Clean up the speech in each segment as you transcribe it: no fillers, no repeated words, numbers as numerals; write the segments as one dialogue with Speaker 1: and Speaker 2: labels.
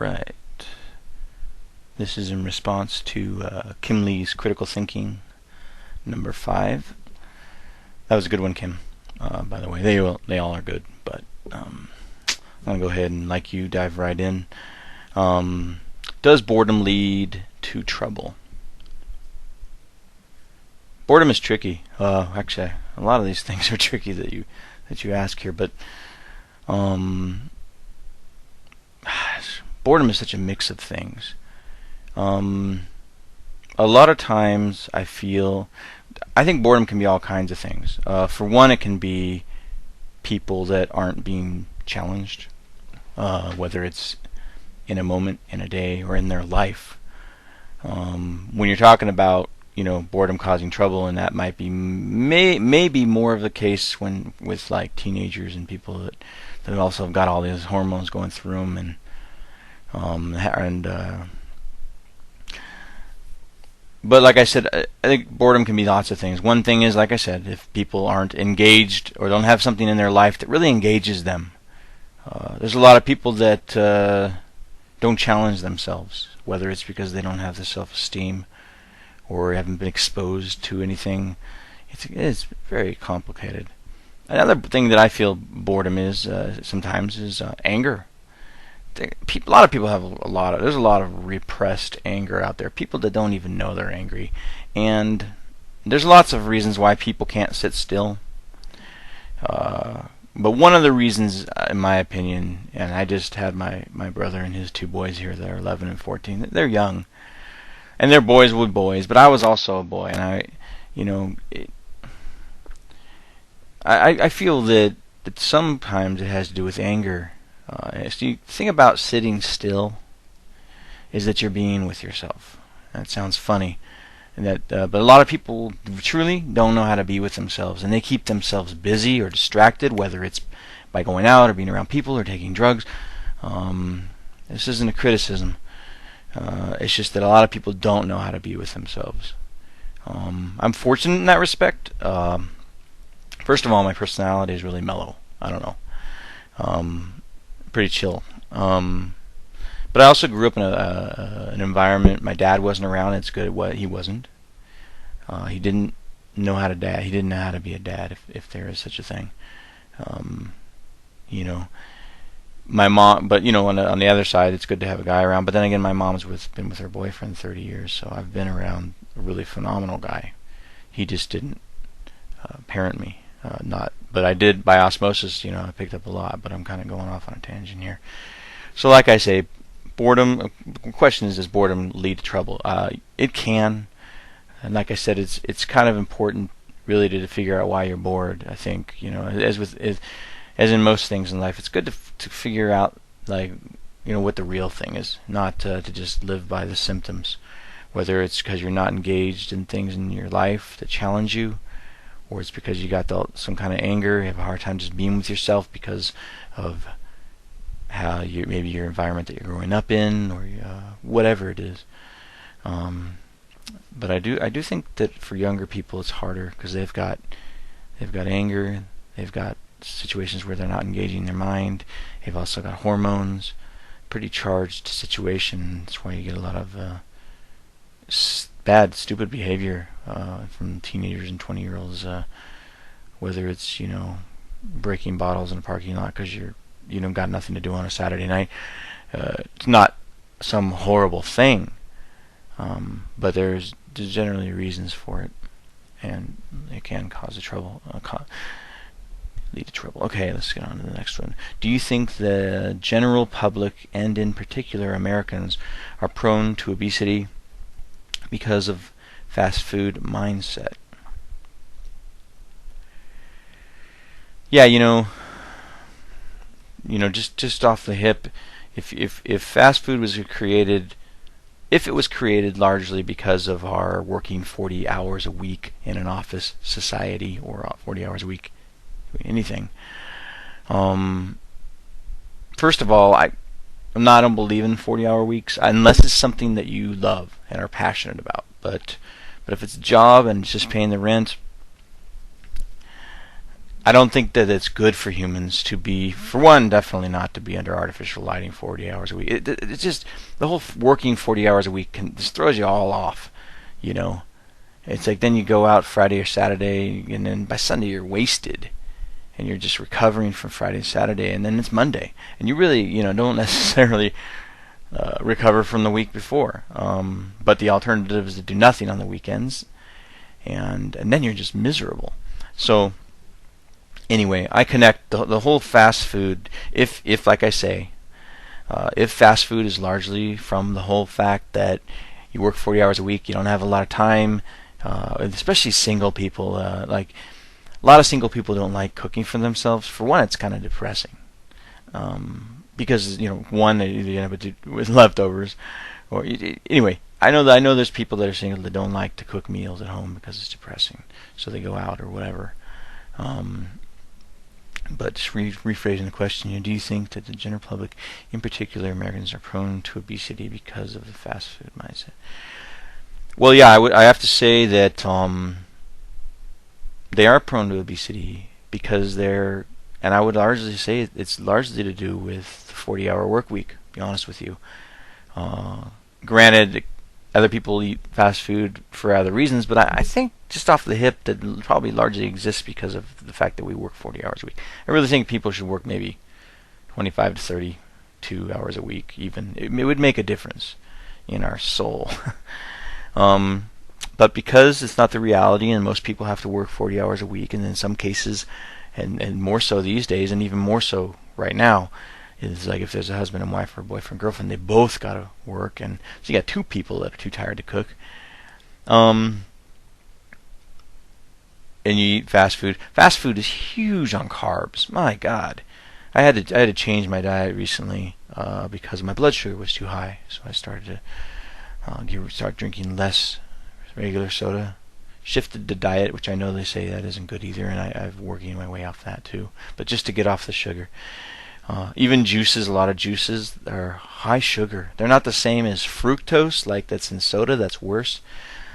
Speaker 1: Alright. This is in response to Kymlee's critical thinking number 5. That was a good one, Kim. By the way, they all are good, but I'm going to go ahead and, like you, dive right in. Does boredom lead to trouble? Boredom is tricky. Actually, a lot of these things are tricky that you ask here, but boredom is such a mix of things. A lot of times I think boredom can be all kinds of things. For one, it can be people that aren't being challenged, whether it's in a moment, in a day, or in their life. When you're talking about boredom causing trouble, and that might be maybe more of the case with like teenagers and people that also have got all these hormones going through them, but like I said, I think boredom can be lots of things. One thing is, like I said, if people aren't engaged or don't have something in their life that really engages them. There's a lot of people that don't challenge themselves, whether it's because they don't have the self-esteem or haven't been exposed to anything. It's very complicated. Another thing that I feel boredom is sometimes is anger. A lot of people have there's a lot of repressed anger out there. People that don't even know they're angry, and there's lots of reasons why people can't sit still. But one of the reasons, in my opinion, and I just had my brother and his 2 boys here that are 11 and 14. They're young, and they're boys with boys. But I was also a boy, and I feel that sometimes it has to do with anger. So the thing about sitting still is that you're being with yourself. That sounds funny, but a lot of people truly don't know how to be with themselves, and they keep themselves busy or distracted, whether it's by going out or being around people or taking drugs. This isn't a criticism. It's just that a lot of people don't know how to be with themselves. I'm fortunate in that respect. First of all, my personality is really mellow. I don't know. Pretty chill. But I also grew up in an environment. My dad wasn't around. It's good at what he wasn't. He didn't know how to dad. He didn't know how to be a dad, if there is such a thing. My mom. But on the other side, it's good to have a guy around. But then again, my mom's been with her boyfriend 30 years, so I've been around a really phenomenal guy. He just didn't parent me. But I did by osmosis. I picked up a lot. But I'm kind of going off on a tangent here. So, like I say, boredom. The question is, does boredom lead to trouble? It can, and like I said, it's kind of important, really, to figure out why you're bored. I think as in most things in life, it's good to figure out what the real thing is, not to just live by the symptoms. Whether it's because you're not engaged in things in your life that challenge you, or it's because you got some kind of anger, you have a hard time just being with yourself because of how maybe your environment that you're growing up in, or whatever it is. But I do think that for younger people it's harder because they've got anger, they've got situations where they're not engaging their mind, they've also got hormones, pretty charged situation. That's why you get a lot of bad, stupid behavior from teenagers and 20-year-olds, whether it's breaking bottles in a parking lot because you got nothing to do on a Saturday night. It's not some horrible thing, but there's generally reasons for it, and it can cause lead to trouble. Okay, let's get on to the next one. Do you think the general public, and in particular Americans, are prone to obesity because of fast food mindset? Yeah, just off the hip, if fast food was created, if it was created largely because of our working 40 hours a week in an office society, or 40 hours a week doing anything, first of all, I don't believe in 40-hour weeks unless it's something that you love and are passionate about. But if it's a job and it's just paying the rent, I don't think that it's good for humans to be, for one, definitely not to be under artificial lighting 40 hours a week. It's just, the whole working 40 hours a week just throws you all off, you know. It's like then you go out Friday or Saturday, and then by Sunday you're wasted, and you're just recovering from Friday and Saturday, and then it's Monday, and you really, don't necessarily recover from the week before. But the alternative is to do nothing on the weekends, and then you're just miserable. So anyway, I connect the whole fast food. If like I say, if fast food is largely from the whole fact that you work 40 hours a week, you don't have a lot of time, especially single people. Like a lot of single people don't like cooking for themselves. For one, it's kind of depressing. Because one, they end up with leftovers, or anyway. I know there's people that are single that don't like to cook meals at home because it's depressing, so they go out or whatever. But just rephrasing the question, do you think that the general public, in particular Americans, are prone to obesity because of the fast food mindset? Well, yeah, I have to say that they are prone to obesity because and I would largely say it's largely to do with the 40-hour work week, to be honest with you. Granted, other people eat fast food for other reasons, but I think just off the hip that probably largely exists because of the fact that we work 40 hours a week. I really think people should work maybe 25 to 32 hours a week even. It would make a difference in our soul. But because it's not the reality and most people have to work 40 hours a week, and in some cases, and more so these days, and even more so right now, is like if there's a husband and wife or a boyfriend girlfriend, they both gotta work, and so you got two people that are too tired to cook. And you eat fast food. Fast food is huge on carbs. My God, I had to change my diet recently because my blood sugar was too high. So I started to start drinking less regular soda. Shifted to diet, which I know they say that isn't good either, and I'm working my way off that too. But just to get off the sugar. Even juices, a lot of juices are high sugar. They're not the same as fructose, like that's in soda. That's worse.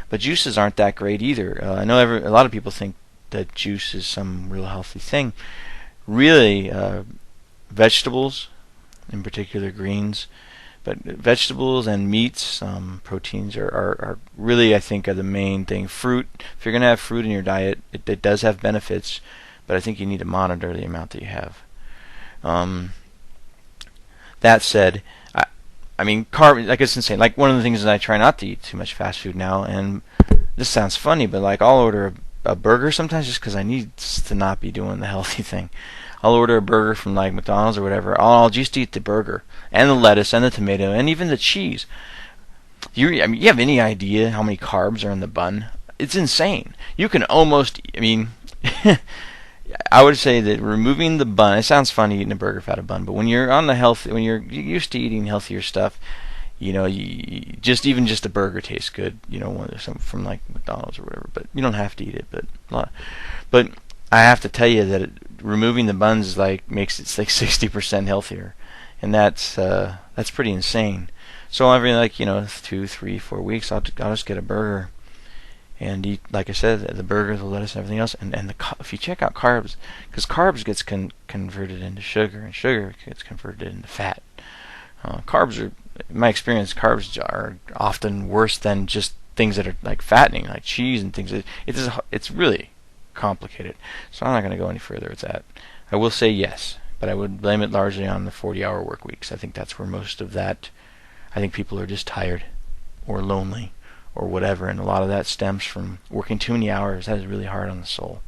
Speaker 1: But juices aren't that great either. I know a lot of people think that juice is some real healthy thing. Really, vegetables, in particular greens, but vegetables and meats, proteins are really, I think, are the main thing. Fruit, if you're going to have fruit in your diet, it does have benefits, but I think you need to monitor the amount that you have. That said, I mean, like it's insane. Like one of the things is I try not to eat too much fast food now, and this sounds funny, but like I'll order a burger sometimes just because I need to not be doing the healthy thing. I'll order a burger from like McDonald's or whatever. I'll just eat the burger and the lettuce and the tomato and even the cheese. You have any idea how many carbs are in the bun? It's insane. You can almost, I would say that removing the bun, it sounds funny eating a burger without a bun, but when you're on when you're used to eating healthier stuff, just a burger tastes good, from like McDonald's or whatever, but you don't have to eat it, but I have to tell you that removing the buns is makes it like 60% healthier, and that's pretty insane. So every 2, 3, 4 weeks, I'll just get a burger and eat, like I said, the burger, the lettuce, and everything else. And if you check out carbs, because carbs gets converted into sugar, and sugar gets converted into fat. Carbs are, in my experience, carbs are often worse than just things that are like fattening, like cheese and things. It's really complicated. So I'm not going to go any further with that. I will say yes, but I would blame it largely on the 40-hour work weeks. I think that's where most of that. I think people are just tired or lonely or whatever, and a lot of that stems from working too many hours. That is really hard on the soul.